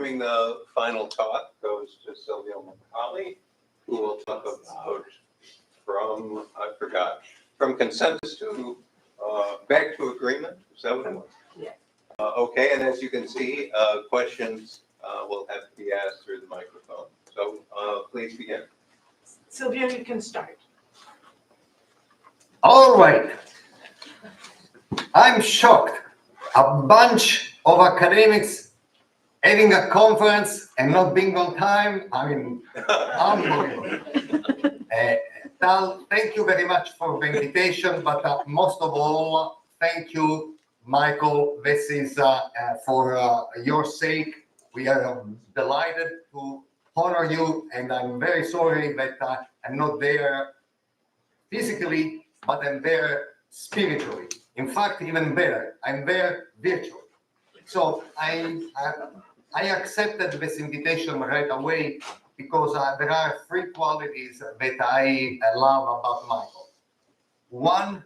giving the final talk goes to Silvio Micali, who will talk about from consensus to back to agreement. Is that what it was? Yeah. Okay, and as you can see, questions will have to be asked through the microphone. So please begin. Silvio, you can start. All right. I'm shocked. A bunch of academics having a conference and not being on time. I mean, unbelievable. Tal, thank you very much for the invitation, but most of all, thank you, Michael. This is for your sake. We are delighted to honor you, and I'm very sorry that I'm not there physically, but I'm there spiritually. In fact, even better, I'm there virtually. So I accepted this invitation right away because there are three qualities that I love about Michael. One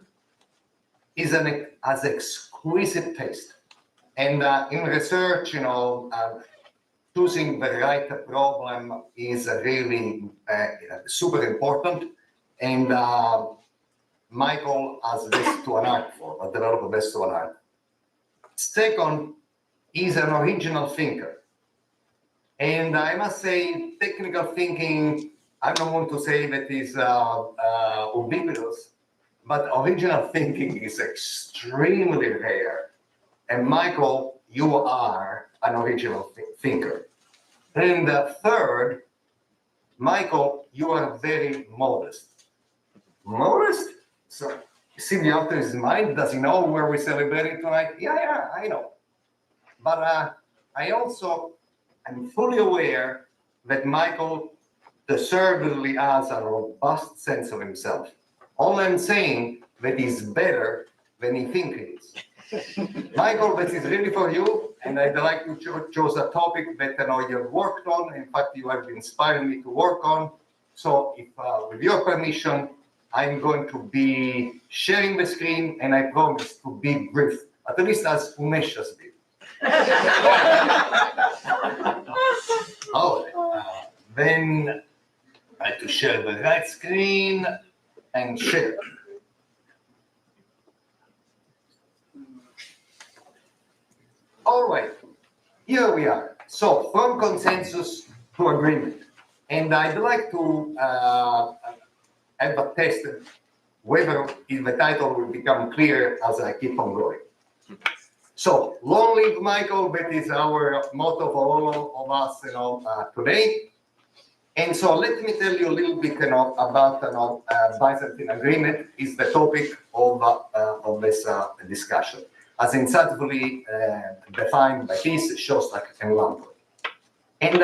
is has exquisite taste, and in research, choosing the right problem is really super important. And Michael has this to an art form, developed this to an art. Second, he's an original thinker. And I must say, technical thinking, I don't want to say that is ubiquitous, but original thinking is extremely rare. And Michael, you are an original thinker. And third, Michael, you are very modest. Modest? So, Silvio, after his mind, does he know where we're celebrating tonight? Yeah, I know. But I also am fully aware that Michael deservedly has a robust sense of himself. All I'm saying that he's better than he thinks he is. Michael, this is really for you, and I'd like to choose a topic that you've worked on. In fact, you have inspired me to work on. So, if with your permission, I'm going to be sharing the screen, and I promise to be brief, at least as Umesh has been. Then I have to share the right screen and share. All right, here we are. So from consensus to agreement. And I'd like to have a test whether the title will become clear as I keep on going. So, long live Michael, that is our motto for all of us, today. And so, let me tell you a little bit, about Byzantine Agreement is the topic of this discussion, as insightfully defined by Peace, Shostak, and Lamprey. And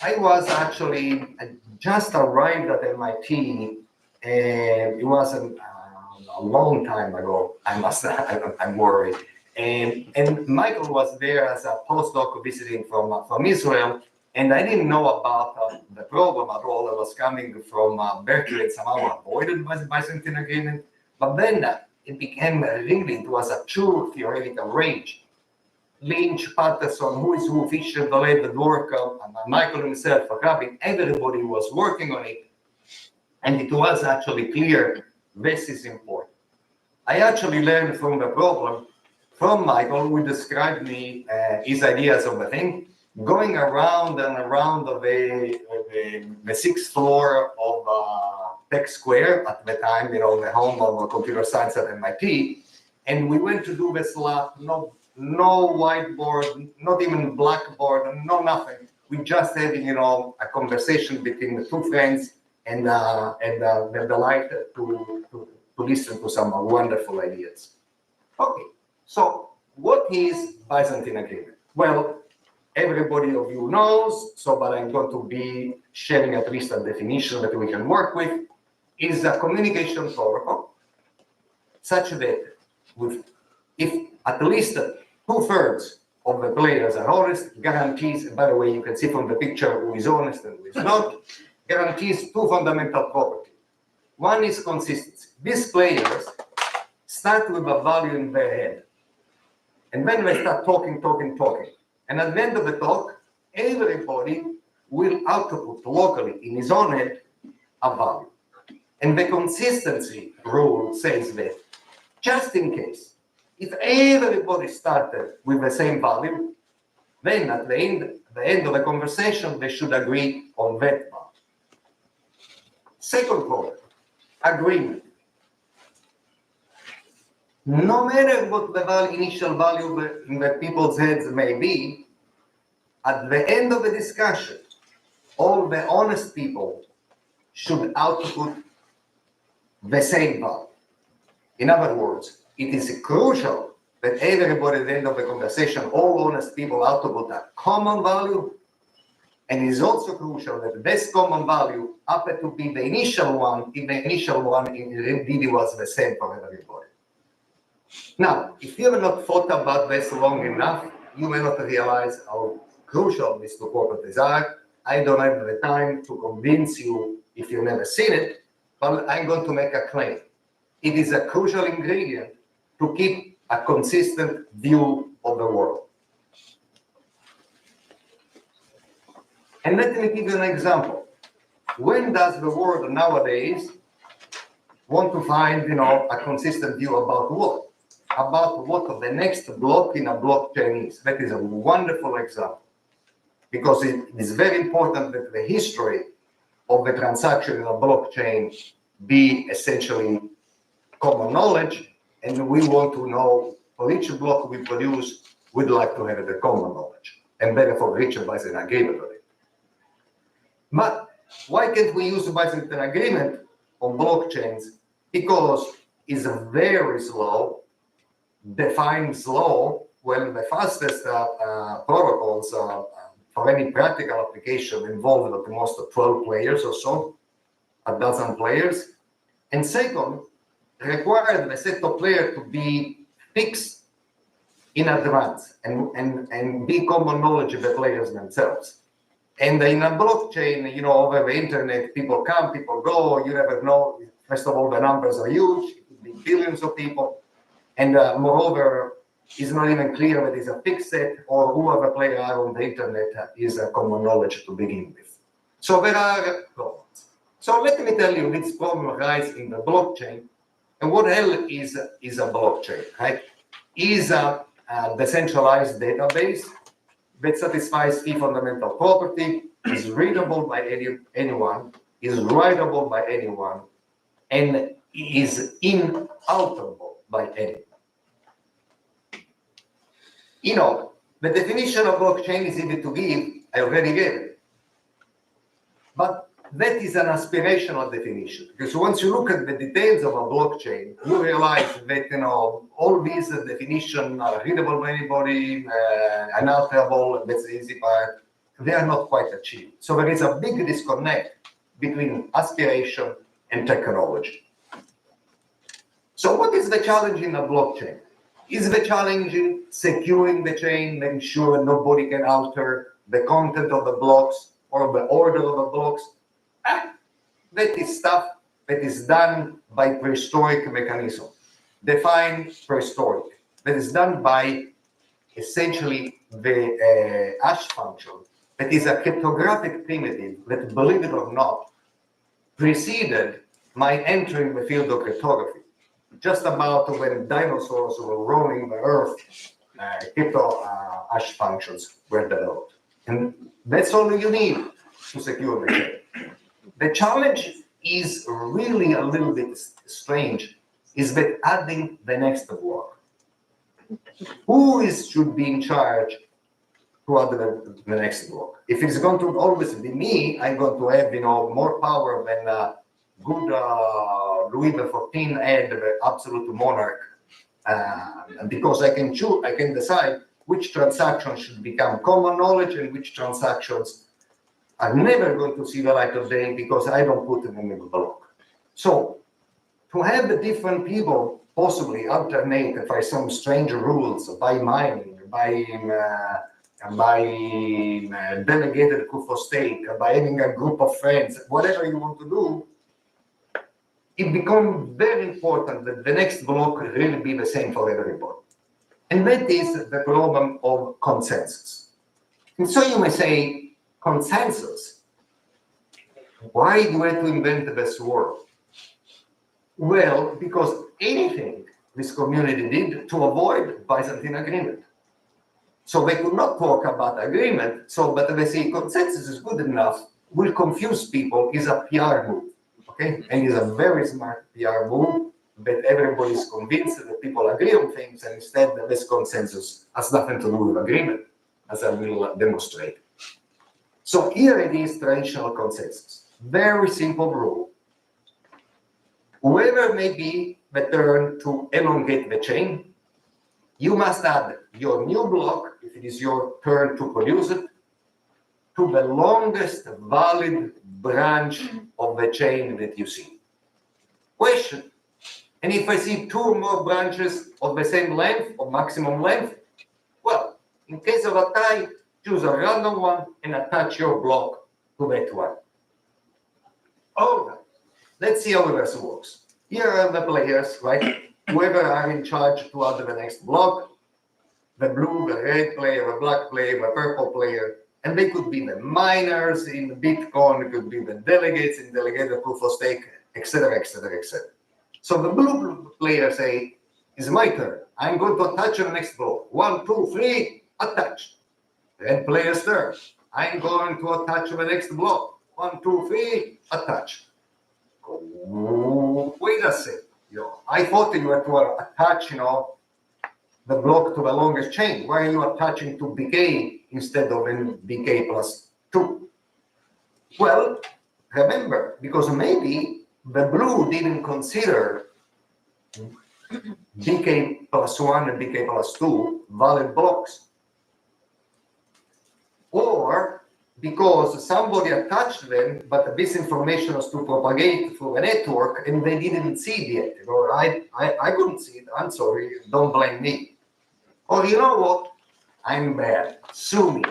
I was actually just arrived at MIT, and it wasn't a long time ago. I'm worried. And Michael was there as a postdoc visiting from Israel, and I didn't know about the problem at all. I was coming from Berkeley and somehow avoided by the Byzantine Agreement. But then it became it was a true theoretical range. Lynch, Patterson, who is who, Fisher, Valet, Dworka, and Michael himself, Rabin, everybody was working on it. And it was actually clear this is important. I actually learned from the problem from Michael, who described me his ideas of the thing, going around and around the sixth floor of Tech Square at the time, the home of computer science at MIT. And we went to do this lab, no whiteboard, not even blackboard, no nothing. We just having, a conversation between the two friends and they're delighted to listen to some wonderful ideas. Okay, so what is Byzantine Agreement? Well, everybody of you knows, but I'm going to be sharing at least a definition that we can work with, is a communication protocol such that if at least 2/3 of the players are honest, guarantees, and by the way, you can see from the picture who is honest and who is not, guarantees two fundamental properties. One is consistency. These players start with a value in their head. And then they start talking. And at the end of the talk, everybody will output locally in his own head a value. And the consistency rule says that just in case, if everybody started with the same value, then at the end of the conversation, they should agree on that value. Second point, agreement. No matter what the initial value in the people's heads may be, at the end of the discussion, all the honest people should output the same value. In other words, it is crucial that everybody at the end of the conversation, all honest people output a common value, and it is also crucial that this common value happened to be the initial one, if the initial one indeed was the same for everybody. Now, if you have not thought about this long enough, you may not realize how crucial these two properties are. I don't have the time to convince you if you've never seen it, but I'm going to make a claim. It is a crucial ingredient to keep a consistent view of the world. And let me give you an example. When does the world nowadays want to find, a consistent view about what? About what the next block in a blockchain is. That is a wonderful example, because it is very important that the history of the transaction in a blockchain be essentially common knowledge, and we want to know for each block we produce, we'd like to have the common knowledge, and therefore reach a Byzantine agreement on it. But why can't we use a Byzantine agreement on blockchains? Because it's a very slow, defined slow, when the fastest protocols for any practical application involve at the most 12 players or so, a dozen players. And second, require the set of players to be fixed in advance and be common knowledge of the players themselves. And in a blockchain, over the internet, people come, people go, you never know. First of all, the numbers are huge, it could be billions of people. And moreover, it's not even clear that it's a fixed set or whoever player are on the internet is a common knowledge to begin with. So there are problems. So let me tell you, this problem arises in the blockchain. And what hell is a blockchain, right? Is a decentralized database that satisfies key fundamental property, is readable by anyone, is writable by anyone, and is inalterable by anyone. The definition of blockchain is easy to give. I already gave it. But that is an aspirational definition, because once you look at the details of a blockchain, you realize that all these definitions are readable by anybody, unalterable, that's the easy part. They are not quite achieved. So there is a big disconnect between aspiration and technology. So what is the challenge in a blockchain? Is the challenge in securing the chain, making sure nobody can alter the content of the blocks or the order of the blocks? That is stuff that is done by prehistoric mechanism, defined prehistoric, that is done by essentially the hash function, that is a cryptographic primitive that, believe it or not, preceded my entering the field of cryptography. Just about when dinosaurs were roaming the earth, crypto hash functions were developed. And that's all you need to secure the chain. The challenge is really a little bit strange, is that adding the next block. Who should be in charge to add the next block? If it's going to always be me, I'm going to have more power than good Louis XIV had, the absolute monarch, because I can choose, I can decide which transactions should become common knowledge and which transactions are never going to see the light of day because I don't put them in the block. So to have the different people possibly alternate by some strange rules, by mining, by delegated proof of stake, by having a group of friends, whatever you want to do, it becomes very important that the next block really be the same for everybody. And that is the problem of consensus. And so you may say, consensus. Why do we have to invent this word? Well, because anything this community did to avoid Byzantine agreement. So they could not talk about agreement. So, but they say consensus is good enough, will confuse people, is a PR move, okay? And is a very smart PR move, but everybody is convinced that people agree on things, and instead this consensus has nothing to do with agreement, as I will demonstrate. So here it is, traditional consensus. Very simple rule. Whoever may be the turn to elongate the chain, you must add your new block, if it is your turn to produce it, to the longest valid branch of the chain that you see. Question. And if I see two more branches of the same length, or maximum length, well, in case of a tie, choose a random one and attach your block to that one. All right, let's see how this works. Here are the players, right? Whoever are in charge to add the next block, the blue, the red player, the black player, the purple player, and they could be the miners in Bitcoin, it could be the delegates in delegated proof of stake, etc., etc., etc. So the blue player say, it's my turn. I'm going to attach the next block. 1, 2, 3, attach. Red player's turn. I'm going to attach the next block. 1, 2, 3, attach. Wait a second. I thought you had to attach, the block to the longest chain. Why are you attaching to BK instead of in BK plus 2? Well, remember, because maybe the blue didn't consider BK plus 1 and BK plus 2 valid blocks. Or because somebody attached them, but this information was to propagate through a network and they didn't see it yet. I couldn't see it. I'm sorry. Don't blame me. Or you know what? I'm bad. Sue me.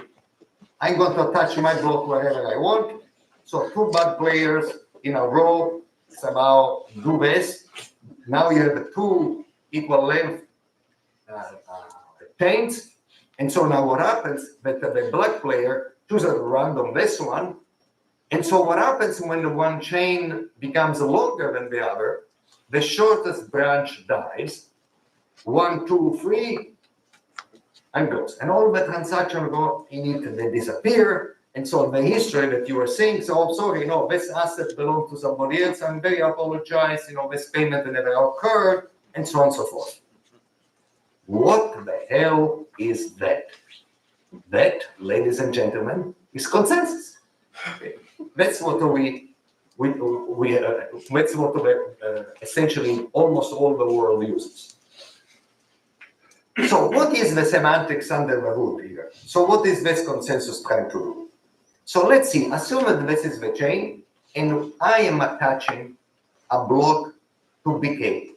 I'm going to attach my block wherever I want. So 2 bad players in a row somehow do this. Now you have 2 equal length chains. And so now what happens that the black player chooses at random this one. And so what happens when the one chain becomes longer than the other, the shortest branch dies. 1, 2, 3, and goes. And all the transactions go in it, they disappear. And so the history that you were saying, so I'm sorry, this asset belonged to somebody else. I'm very apologize, this payment never occurred, and so on and so forth. What the hell is that? That, ladies and gentlemen, is consensus. Okay. That's what that's what essentially almost all the world uses. So what is the semantics under the hood here? So what is this consensus trying to do? So let's see, assume that this is the chain, and I am attaching a block to BK.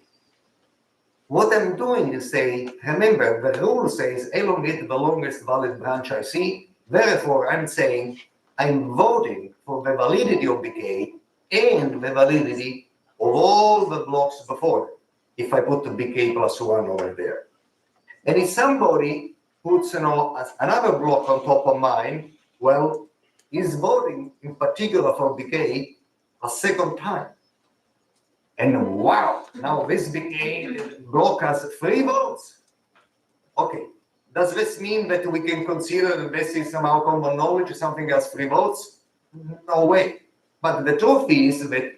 What I'm doing is say, remember, the rule says elongate the longest valid branch I see. Therefore, I'm saying I'm voting for the validity of BK and the validity of all the blocks before, if I put the BK plus 1 over there. And if somebody puts another block on top of mine, well, he's voting in particular for BK a second time. And wow, now this BK block has 3 votes. Okay, does this mean that we can consider that this is somehow common knowledge, something has 3 votes? No way. But the truth is that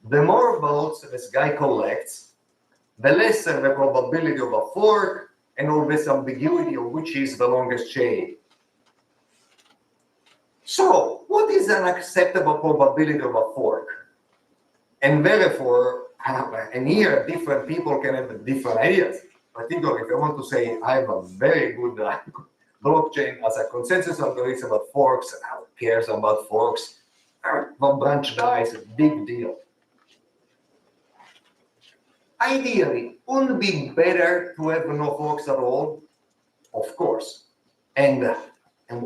the more votes this guy collects, the lesser the probability of a fork and all this ambiguity of which is the longest chain. So, what is an acceptable probability of a fork? And therefore, and here different people can have different ideas. Particularly if I want to say I have a very good blockchain as a consensus algorithm about forks, who cares about forks? One branch dies, big deal. Ideally, wouldn't it be better to have no forks at all? Of course. And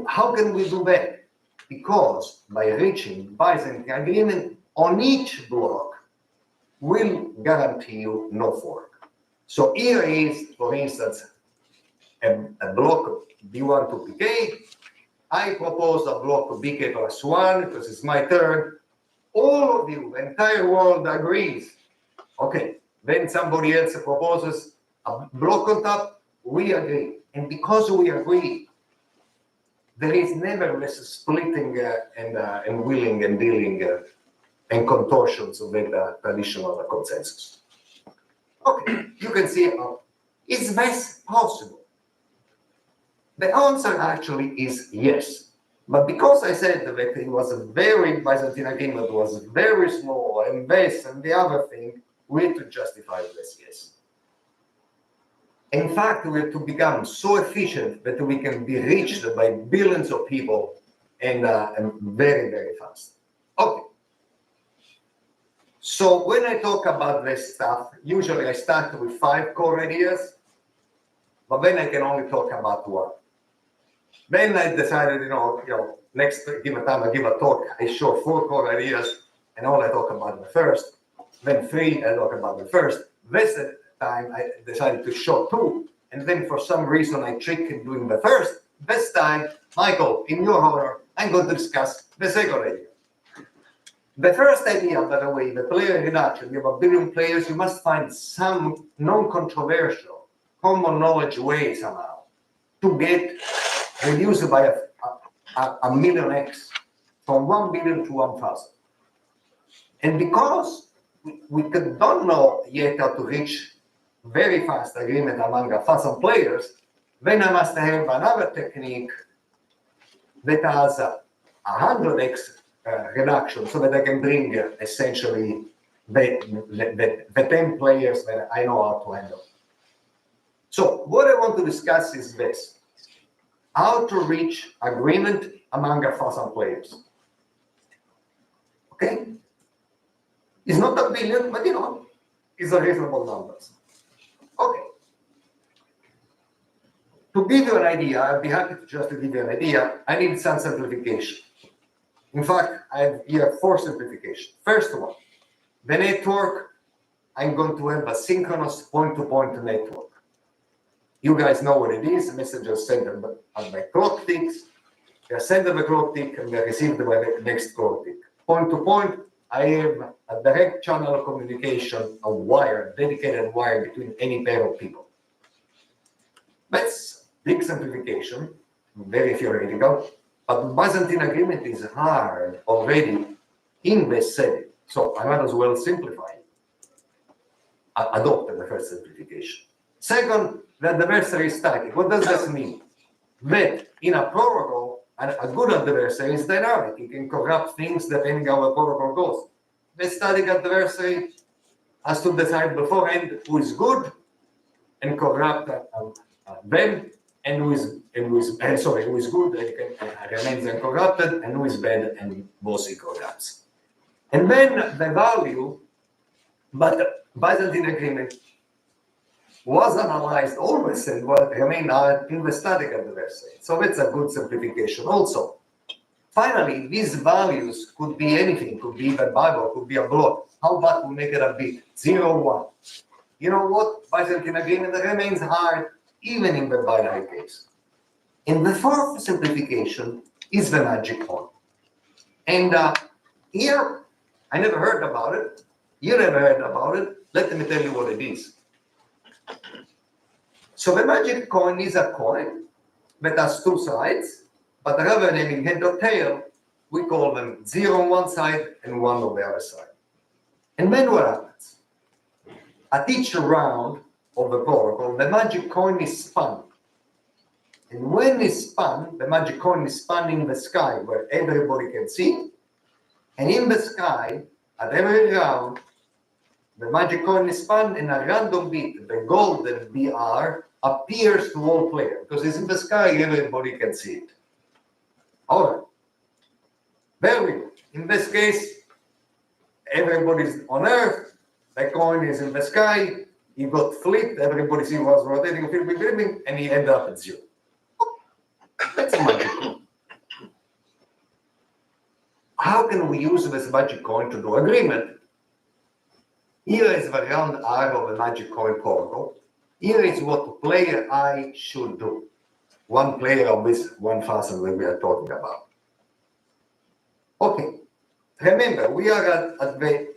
how can we do that? Because by reaching Byzantine agreement on each block will guarantee you no fork. So here is, for instance, a block B1 to PK. I propose a block of BK plus 1 because it's my turn. All of you, the entire world agrees. Okay, then somebody else proposes a block on top, we agree. And because we agree, there is never less splitting and wheeling and dealing and contortions of the traditional consensus. Okay, you can see is this possible? The answer actually is yes. But because I said that it was a very Byzantine agreement, was very small, and this and the other thing, we have to justify this yes. In fact, we have to become so efficient that we can be reached by billions of people and very, very fast. Okay. So when I talk about this stuff, usually I start with 5 core ideas, but then I can only talk about 1. Then I decided, next give a time I give a talk, I show 4 core ideas, and all I talk about the first. Then 3, I talk about the first. This time I decided to show 2, and then for some reason I tricked in doing the first. This time, Michael, in your honor, I'm going to discuss the second idea. The first idea, by the way, the player reduction, you have a billion players, you must find some non-controversial, common knowledge way somehow to get reduced by a million X from 1 billion to 1,000. And because we don't know yet how to reach very fast agreement among 1,000 players, then I must have another technique that has 100x reduction so that I can bring essentially the 10 players that I know how to handle. So what I want to discuss is this: how to reach agreement among 1,000 players. Okay? It's not a billion, but it's a reasonable number. Okay. To give you an idea, I'd be happy to just give you an idea. I need some simplification. In fact, I have here 4 simplifications. First one, the network, I'm going to have a synchronous point-to-point network. You guys know what it is. Messages sent by clock ticks. They are sent by the clock tick and they are received by the next clock tick. Point-to-point, I have a direct channel of communication, a wire, dedicated wire between any pair of people. That's big simplification, very theoretical, but Byzantine agreement is hard already in this setting. So I might as well simplify it. Adopt the first simplification. Second, the adversary is static. What does this mean? That in a protocol, a good adversary is dynamic. It can corrupt things depending on how the protocol goes. The static adversary has to decide beforehand who is good and corrupt them, and who is good and remains uncorrupted, and who is bad and mostly corrupts. And then the value, but the Byzantine agreement was analyzed always and remained in the static adversary. So it's a good simplification also. Finally, these values could be anything, could be even Bible, could be a block. How about we make it a bit? 0, 1. You know what? Byzantine agreement remains hard even in the binary case. And the 4th simplification is the magic coin. And here, I never heard about it. You never heard about it. Let me tell you what it is. So the magic coin is a coin that has 2 sides, but rather than having head or tail, we call them 0 on one side and 1 on the other side. And then what happens? At each round of the protocol, the magic coin is spun. And when it's spun, the magic coin is spun in the sky where everybody can see. And in the sky, at every round, the magic coin is spun and a random bit, the golden BR, appears to all players. Because it's in the sky, everybody can see it. All right. There we go. In this case, everybody's on Earth, the coin is in the sky, he got flipped, everybody see was rotating, flipping, and he ended up at 0. That's a magic coin. How can we use this magic coin to do agreement? Here is the round R of the magic coin protocol. Here is what player I should do. one player of this 1,000 that we are talking about. Okay, remember, we are at the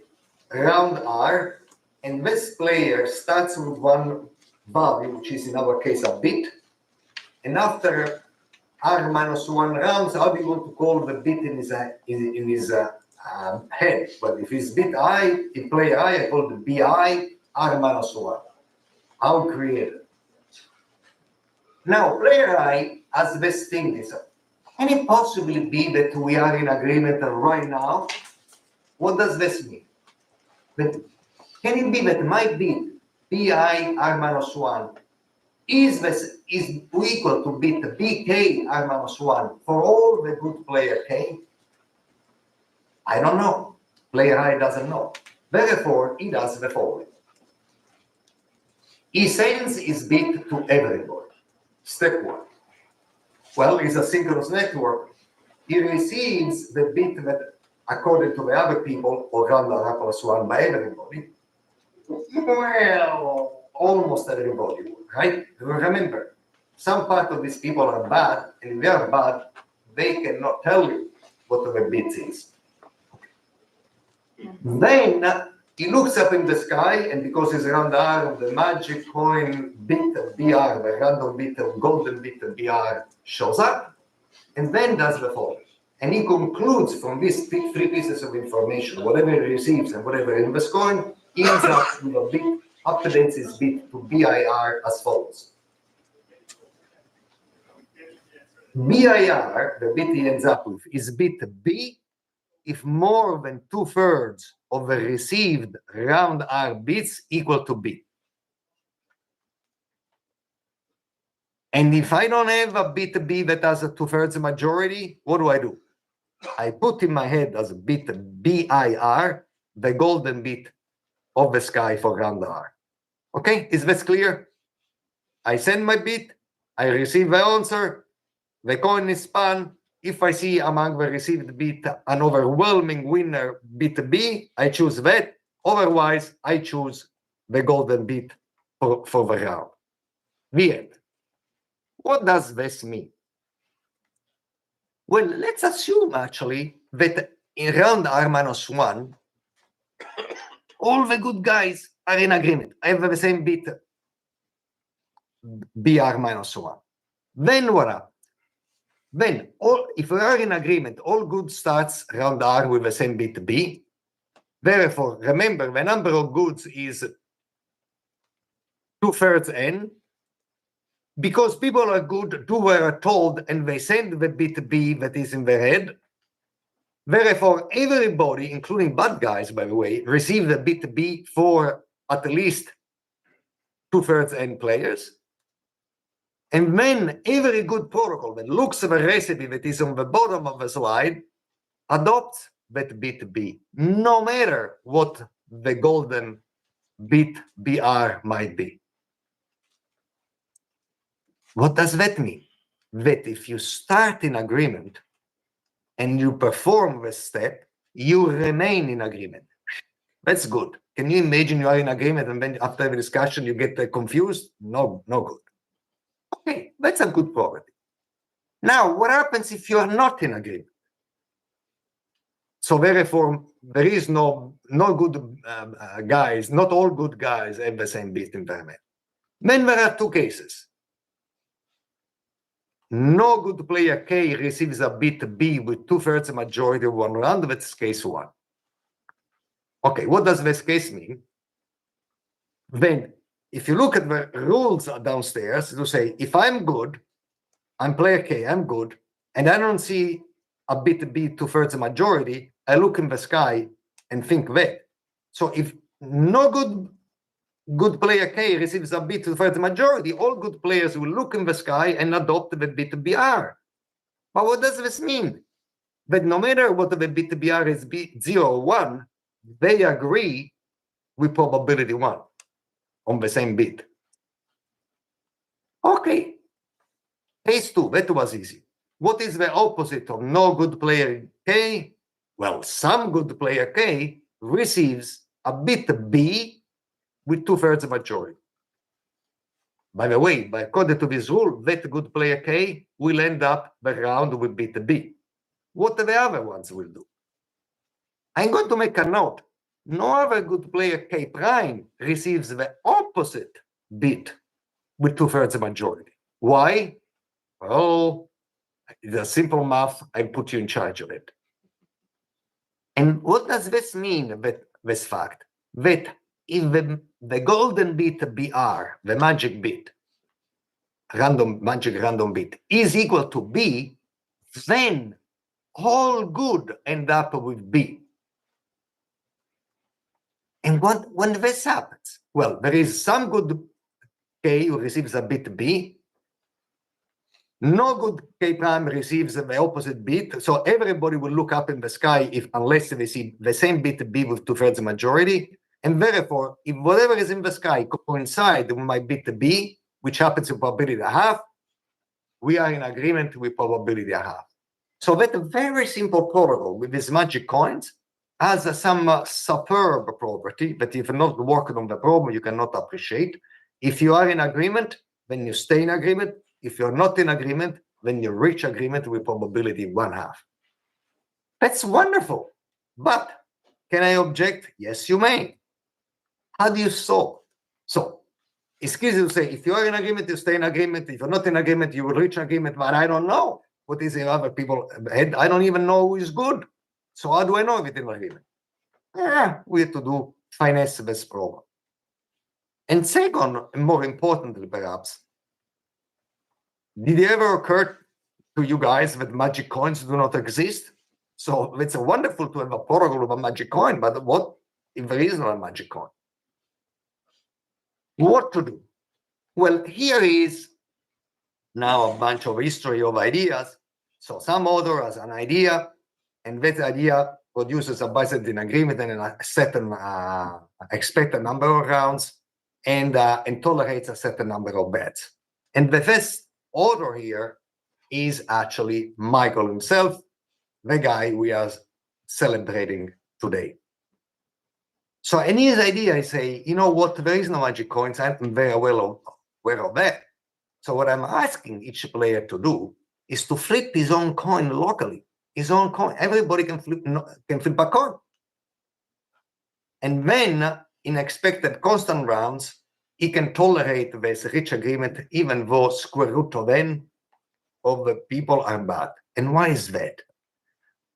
round R, and this player starts with one value, which is in our case a bit, and after R minus 1 rounds, how do you want to call the bit in his head? But if it's bit I, in player I call the BI R minus 1. How creative. Now, player I has this thing. Can it possibly be that we are in agreement right now? What does this mean? That can it be that my bit BI R minus 1 is equal to bit BK R minus 1 for all the good player K? I don't know. Player I doesn't know. Therefore, he does the following. He sends his bit to everybody. Step 1. Well, it's a synchronous network. He receives the bit that, according to the other people, or round R plus 1 by everybody. Well, almost everybody, right? Remember, some part of these people are bad, and if they are bad, they cannot tell you what the bit is. Then he looks up in the sky, and because it's around R, the magic coin bit BR, the random bit of golden bit BR shows up, and then does the following. And he concludes from these three pieces of information, whatever he receives and whatever in this coin, he ends up with a bit, updates his bit to BIR as follows. BIR, the bit he ends up with, is bit B if more than 2/3 of the received round R bits equal to B. And if I don't have a bit B that has a 2/3 majority, what do? I put in my head as a bit BIR, the golden bit of the sky for round R. Okay, is this clear? I send my bit, I receive the answer, the coin is spun. If I see among the received bit an overwhelming winner bit B, I choose that. Otherwise, I choose the golden bit for the round. The end. What does this mean? Well, let's assume actually that in round R minus 1, all the good guys are in agreement. I have the same bit BR minus 1. Then what happens? Then, if we are in agreement, all good starts round R with the same bit B. Therefore, remember, the number of goods is 2/3 N. Because people are good, two were told, and they send the bit B that is in their head. Therefore, everybody, including bad guys, by the way, receive the bit B for at least 2/3 N players. And then every good protocol that looks at the recipe that is on the bottom of the slide adopts that bit B, no matter what the golden bit BR might be. What does that mean? That if you start in agreement and you perform this step, you remain in agreement. That's good. Can you imagine you are in agreement and then after the discussion you get confused? No good. Okay, that's a good property. Now, what happens if you are not in agreement? So therefore, there is no good guys, not all good guys have the same bit in their head. Then there are two cases. No good player K receives a bit B with 2/3 majority of one round. That's case 1. Okay, what does this case mean? Then, if you look at the rules downstairs, you say, if I'm good, I'm player K, I'm good, and I don't see a bit B 2/3 majority, I look in the sky and think that. So if no good player K receives a bit 2/3 majority, all good players will look in the sky and adopt the bit BR. But what does this mean? That no matter what the bit BR is 0 or 1, they agree with probability 1 on the same bit. Okay. Case 2, that was easy. What is the opposite of no good player K? Well, some good player K receives a bit B with 2/3 majority. by the way, according to this rule, that good player K will end up the round with bit B. What the other ones will do? I'm going to make a note. No other good player K prime receives the opposite bit with 2/3 majority. Why? Well, it's a simple math. I put you in charge of it. And what does this mean, this fact? That if the golden bit BR, the magic bit, magic random bit, is equal to B, then all good end up with B. And when this happens? Well, there is some good K who receives a bit B. No good K prime receives the opposite bit. So everybody will look up in the sky unless they see the same bit B with 2/3 majority. And therefore, if whatever is in the sky coincides with my bit B, which happens with probability 1/2, we are in agreement with probability 1/2. So that very simple protocol with these magic coins has some superb property that if you're not working on the problem, you cannot appreciate. If you are in agreement, then you stay in agreement. If you're not in agreement, then you reach agreement with probability 1/2. That's wonderful. But can I object? Yes, you may. How do you solve? So it's easy to say, if you are in agreement, you stay in agreement. If you're not in agreement, you will reach agreement. But I don't know what is in other people's head. I don't even know who is good. So how do I know if it's in agreement? We have to do finesse this problem. And second, and more importantly, perhaps, did it ever occur to you guys that magic coins do not exist? So it's wonderful to have a protocol of a magic coin, but what if there is not a magic coin? What to do? Well, here is now a bunch of history of ideas. So some author has an idea, and that idea produces a Byzantine agreement and a certain expected number of rounds, and tolerates a certain number of bets. And the first author here is actually Michael himself, the guy we are celebrating today. So in his idea, I say, you know what, there is no magic coins. I'm very well aware of that. So what I'm asking each player to do is to flip his own coin locally. His own coin. Everybody can flip a coin. And then in expected constant rounds, he can tolerate this rich agreement, even though square root of n of the people are bad. And why is that?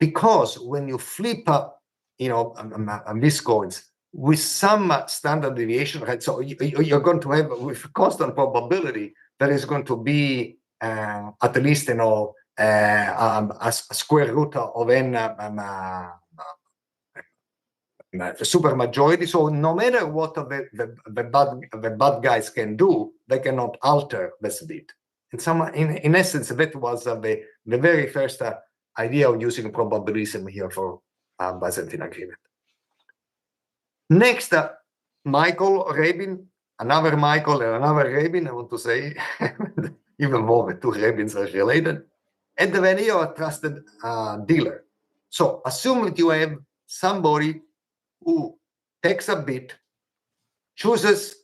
Because when you flip up, these coins with some standard deviation, right? So you're going to have, with constant probability, there is going to be at least, a square root of n super majority. So no matter what the bad guys can do, they cannot alter this bit. In essence, that was the very first idea of using probabilism here for Byzantine agreement. Next, Michael Rabin, another Michael and another Rabin, I want to say, even more, the two Rabins are related. And then you are a trusted dealer. So assume that you have somebody who takes a bit, chooses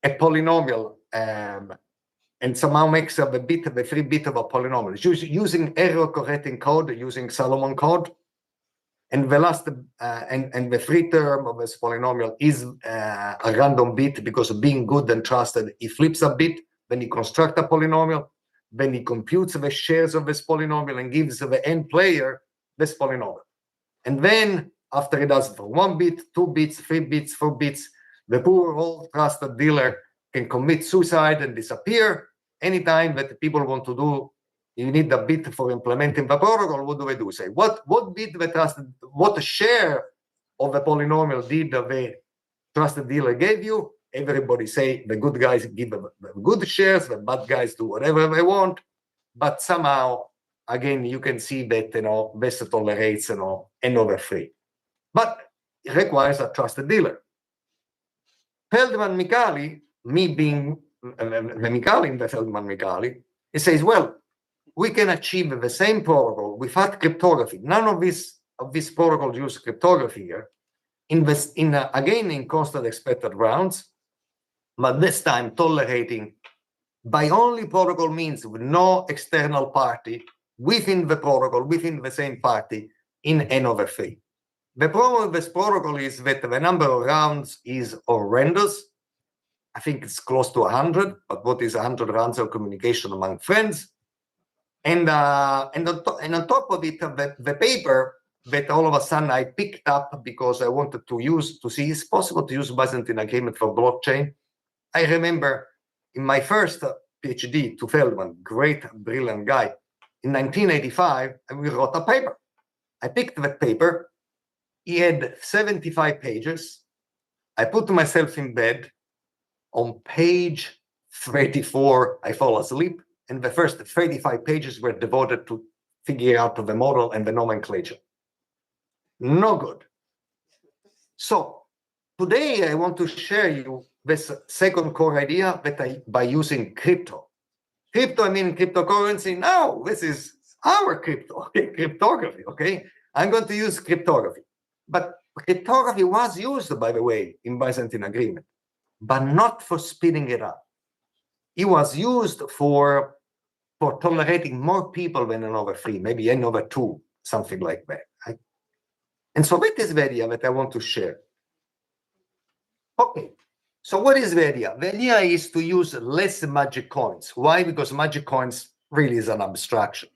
a polynomial, and somehow makes up the free bit of a polynomial. It's using error correcting code, using Solomon code. And the last and the free term of this polynomial is a random bit, because of being good and trusted, he flips a bit, then he constructs a polynomial, then he computes the shares of this polynomial and gives the end player this polynomial. And then after he does it for 1 bit, 2 bits, 3 bits, 4 bits, the poor old trusted dealer can commit suicide and disappear. Anytime that people want to do, you need a bit for implementing the protocol, what do they do? Say, what bit the trusted, what share of the polynomial did the trusted dealer gave you? Everybody say the good guys give the good shares, the bad guys do whatever they want. But somehow, again, you can see that, this tolerates, n over 3. But it requires a trusted dealer. Feldman-Micali, me being the Micali in the Feldman-Micali, it says, well, we can achieve the same protocol without cryptography. None of these protocols use cryptography here. Again, in constant expected rounds, but this time tolerating by only protocol means with no external party within the protocol, within the same party in N over 3. The problem with this protocol is that the number of rounds is horrendous. I think it's close to 100, but what is 100 rounds of communication among friends? And on top of it, the paper that all of a sudden I picked up because I wanted to see it's possible to use Byzantine agreement for blockchain. I remember in my first PhD, to Feldman, great, brilliant guy, in 1985, we wrote a paper. I picked that paper. He had 75 pages. I put myself in bed. On page 34, I fall asleep. And the first 35 pages were devoted to figure out the model and the nomenclature. No good. So today I want to share you this second core idea that by using crypto. Crypto, I mean cryptocurrency. No, this is our crypto, okay? Cryptography, okay? I'm going to use cryptography. But cryptography was used, by the way, in Byzantine agreement, but not for speeding it up. It was used for tolerating more people than N over 3, maybe N over 2, something like that. Right? And so that is the idea that I want to share. Okay, so what is the idea? The idea is to use less magic coins. Why? Because magic coins really is an abstraction.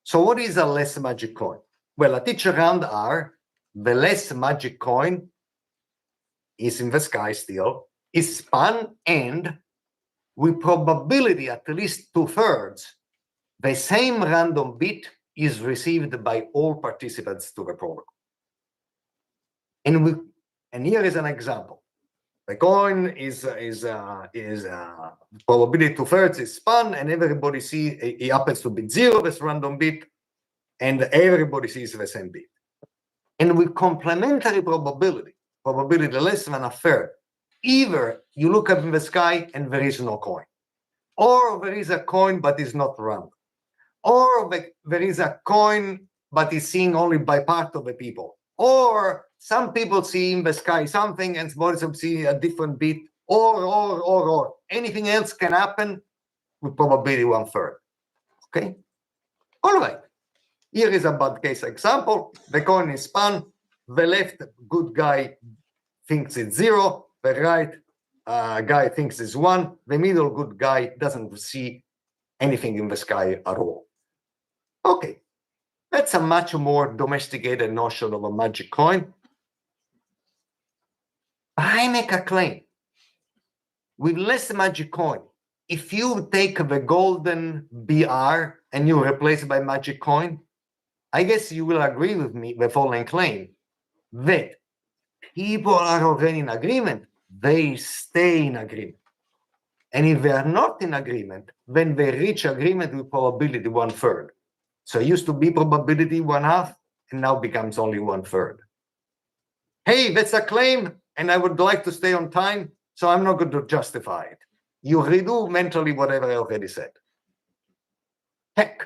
So what is a less magic coin? Well, at each round R, the less magic coin is in the sky still, is spun, and with probability at least 2/3, the same random bit is received by all participants to the protocol. And here is an example. The coin is probability 2/3 is spun, and everybody sees it happens to be 0, this random bit, and everybody sees the same bit. And with complementary probability less than 1/3, either you look up in the sky and there is no coin, or there is a coin but is not random, or there is a coin but is seen only by part of the people, or some people see in the sky something and some see a different bit, or anything else can happen with probability 1/3. Okay? All right. Here is a bad case example. The coin is spun. The left good guy thinks it's 0. The right guy thinks it's 1. The middle good guy doesn't see anything in the sky at all. Okay. That's a much more domesticated notion of a magic coin. I make a claim. With less magic coin, if you take the golden BR and you replace it by magic coin, I guess you will agree with me, the following claim, that people are already in agreement, they stay in agreement. And if they are not in agreement, then they reach agreement with probability 1/3. So it used to be probability 1/2, and now becomes only 1/3. Hey, that's a claim, and I would like to stay on time, so I'm not going to justify it. You redo mentally whatever I already said. Heck.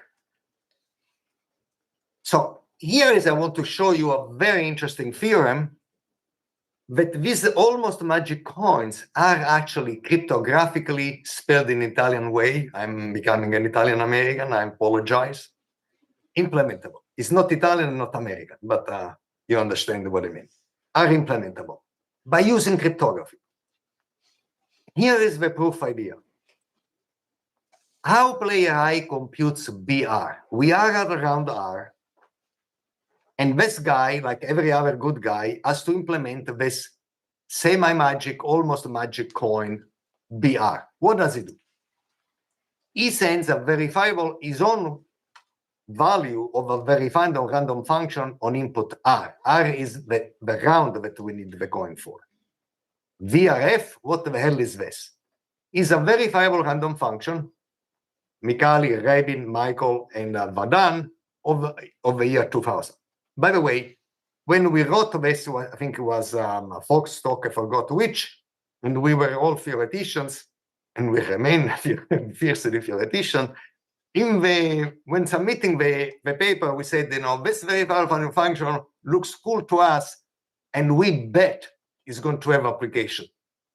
So here is I want to show you a very interesting theorem that these almost magic coins are actually cryptographically spelled in Italian way. I'm becoming an Italian American, I apologize. Implementable. It's not Italian, not American, but you understand what I mean. Are implementable by using cryptography. Here is the proof idea. How player I computes BR? We are at around R, and this guy, like every other good guy, has to implement this semi-magic, almost magic coin BR. What does it do? He sends a verifiable, his own value of a verified random function on input R. R is the round that we need the coin for. VRF, what the hell is this? Is a verifiable random function, Micali, Rabin, Michael, and Vadan of the year 2000. By the way, when we wrote this, I think it was Fox talk, I forgot which, and we were all theoreticians, and we remain fiercely theoreticians. When submitting the paper, we said, this verifiable random function looks cool to us, and we bet it's going to have application.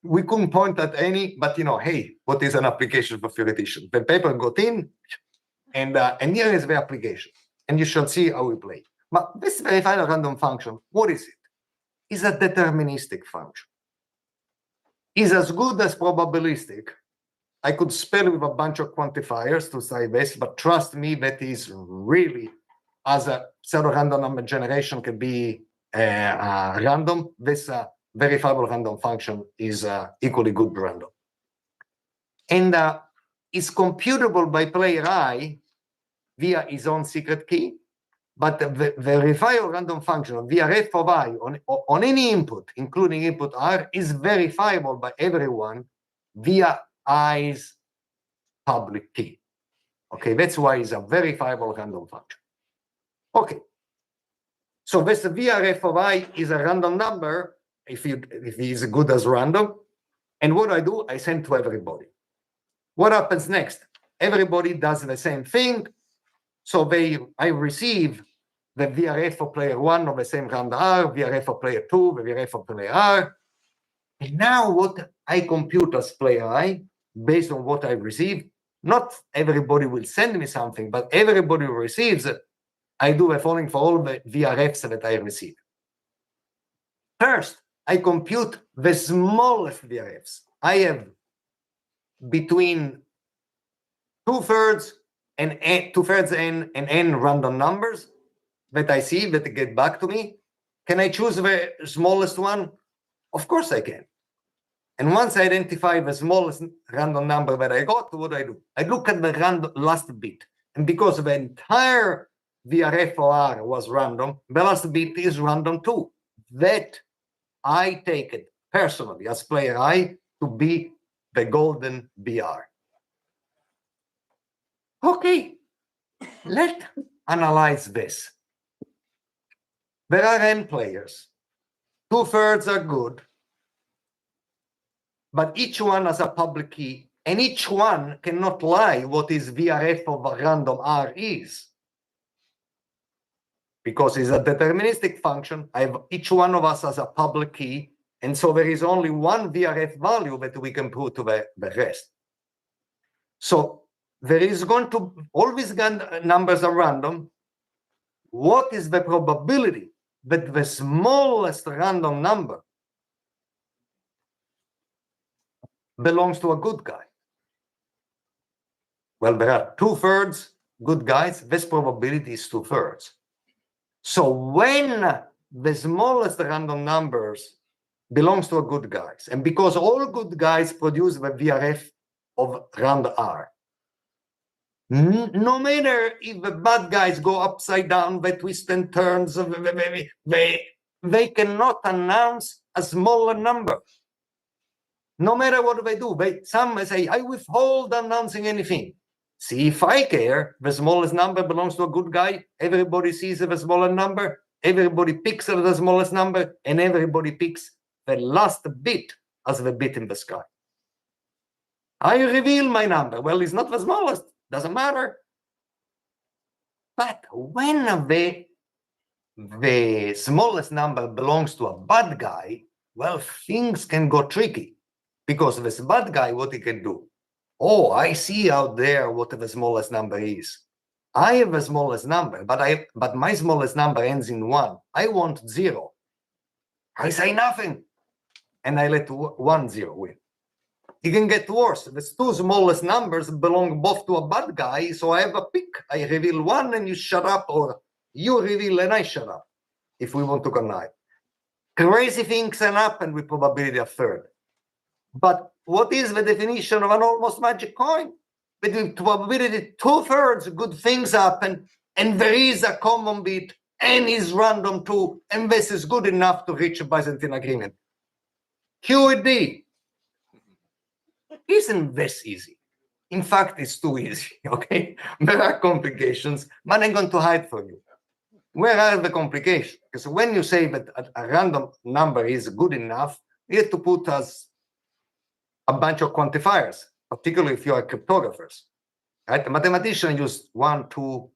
we couldn't point at any, but hey, what is an application for theoretician? The paper got in, and here is the application, and you shall see how we play. But this verified random function, what is it? It's a deterministic function. It's as good as probabilistic. I could spell with a bunch of quantifiers to say this, but trust me, that is really, as a pseudo-random number generation can be random, this verifiable random function is equally good random. And is computable by player I via his own secret key, but the verifiable random function via ref of I on any input, including input R, is verifiable by everyone via I's public key. Okay, that's why it's a verifiable random function. Okay, so this via ref of I is a random number if it is good as random. And what I do, I send to everybody. What happens next? Everybody does the same thing. So I receive the VRF for player 1 of the same round R, VRF for player 2, the VRF for player R. And now what I compute as player I, based on what I receive, not everybody will send me something, but everybody who receives it, I do the following for all the VRFs that I receive. First, I compute the smallest VRFs. I have between 2/3 and 2/3 n and n random numbers that I see that get back to me. Can I choose the smallest one? Of course I can. And once I identify the smallest random number that I got, what do? I look at the last bit. And because the entire VRF for R was random, the last bit is random too. That I take it personally as player I to be the golden BR. Okay, let's analyze this. There are n players. 2/3 are good, but each one has a public key, and each one cannot lie what is VRF of a random R is. Because it's a deterministic function, each one of us has a public key, and so there is only one VRF value that we can put to the rest. So there is going to, all these numbers are random. What is the probability that the smallest random number belongs to a good guy? Well, there are 2/3 good guys. This probability is 2/3. So when the smallest random numbers belongs to a good guys, and because all good guys produce the VRF of round R, no matter if the bad guys go upside down, they twist and turns, they cannot announce a smaller number. No matter what they do, some may say, I withhold announcing anything. See, if I care, the smallest number belongs to a good guy, everybody sees the smaller number, everybody picks the smallest number, and everybody picks the last bit as the bit in the sky. I reveal my number. Well, it's not the smallest, doesn't matter. But when the smallest number belongs to a bad guy, well, things can go tricky. Because this bad guy, what he can do? Oh, I see out there what the smallest number is. I have the smallest number, but my smallest number ends in 1. I want 0. I say nothing. And I let 1 0 win. It can get worse. The 2 smallest numbers belong both to a bad guy, so I have a pick. I reveal 1 and you shut up, or you reveal and I shut up, if we want to connive. Crazy things can happen with probability of 1/3. But what is the definition of an almost magic coin? Between probability 2/3 good things happen, and there is a common bit, and is random too, and this is good enough to reach a Byzantine agreement. QED. Isn't this easy? In fact, it's too easy, okay? There are complications, but I'm going to hide from you. Where are the complications? Because when you say that a random number is good enough, you have to put as a bunch of quantifiers, particularly if you are cryptographers. Right? The mathematician used 1, 2,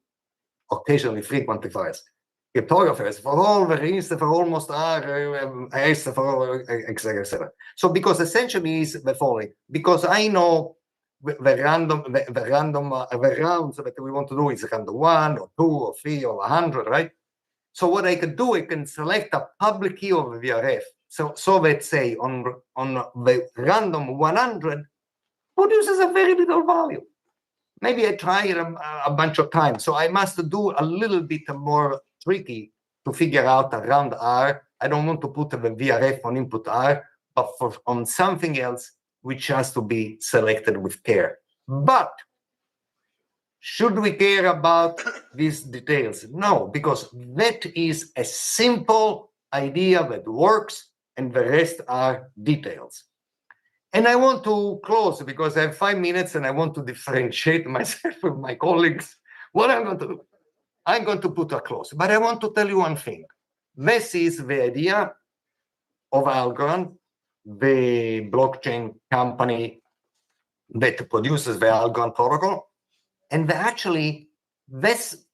occasionally 3 quantifiers. cryptographers for all the rings for almost S for all, etc. etc. So because essentially is the following, because I know the rounds that we want to do is random 1 or 2 or 3 or 100, right? So what I can do, I can select a public key of the VRF. So let's say on the random 100 produces a very little value. Maybe I try it a bunch of times. So I must do a little bit more tricky to figure out around R. I don't want to put the VRF on input R, but on something else, which has to be selected with care. But should we care about these details? No, because that is a simple idea that works and the rest are details. And I want to close because I have 5 minutes and I want to differentiate myself from my colleagues. What I'm going to do, I'm going to put a close, but I want to tell you one thing. This is the idea of Algorand, the blockchain company that produces the Algorand protocol. And actually, this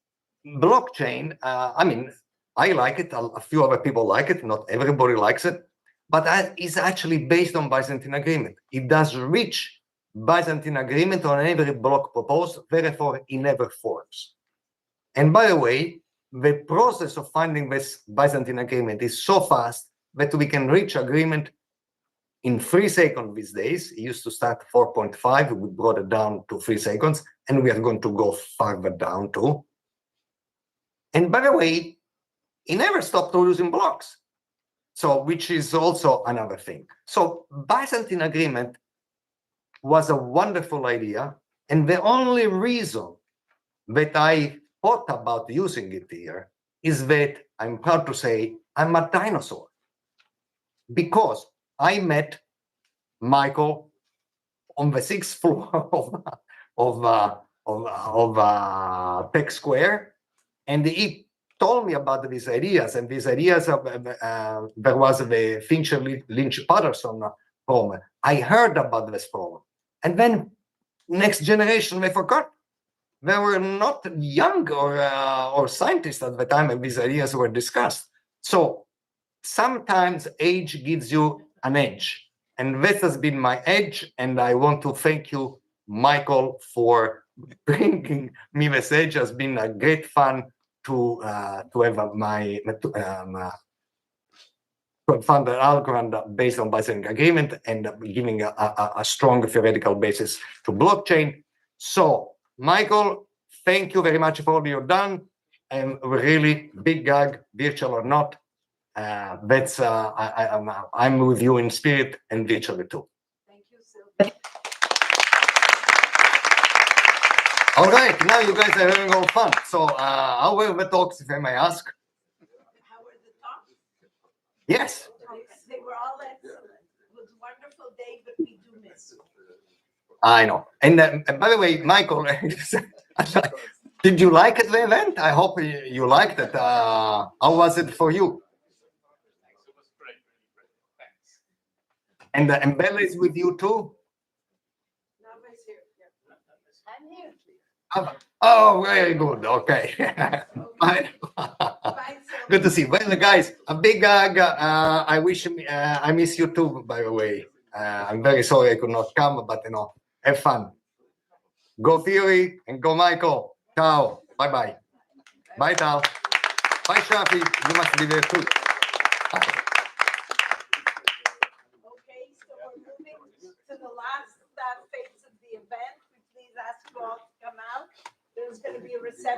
blockchain, I mean, I like it, a few other people like it, not everybody likes it, but that is actually based on Byzantine agreement. It does reach Byzantine agreement on every block proposed, therefore it never forks. And by the way, the process of finding this Byzantine agreement is so fast that we can reach agreement in 3 seconds these days. It used to start 4.5, we brought it down to 3 seconds, and we are going to go farther down too. And by the way, it never stopped producing blocks. So, which is also another thing. So Byzantine agreement was a wonderful idea. And the only reason that I thought about using it here is that I'm proud to say I'm a dinosaur. Because I met Michael on the 6th floor of Tech Square, and he told me about these ideas, and these ideas there was the Fincher Lynch Patterson problem. I heard about this problem, and then next generation they forgot. They were not young or scientists at the time when these ideas were discussed. So sometimes age gives you an edge, and this has been my edge. And I want to thank you, Michael, for bringing me this edge. Has been a great fun to have my found an Algorand based on Byzantine agreement and giving a strong theoretical basis to blockchain. So, Michael, thank you very much for all you've done. And really big gag, virtual or not. That's I'm with you in spirit and virtually too. Thank you, Silvio. All right, now you guys are having all fun. So, how were the talks, if I may ask? How were the talks? Yes. They were all excellent. It was a wonderful day, but we do miss you. I know. And by the way, Michael, did you like it, the event? I hope you liked it. How was it for you? It was great, really great. Thanks. And Bella is with you too? Nobody's here. I'm here. Oh, very good. Okay. Bye, Silvio. Good to see you. Well, guys, a big hug. I wish I miss you too, by the way. I'm very sorry I could not come, but have fun. Go Theory and go Michael. Ciao. Bye-bye. Bye, Tal. Bye, Shafi. You must be there too.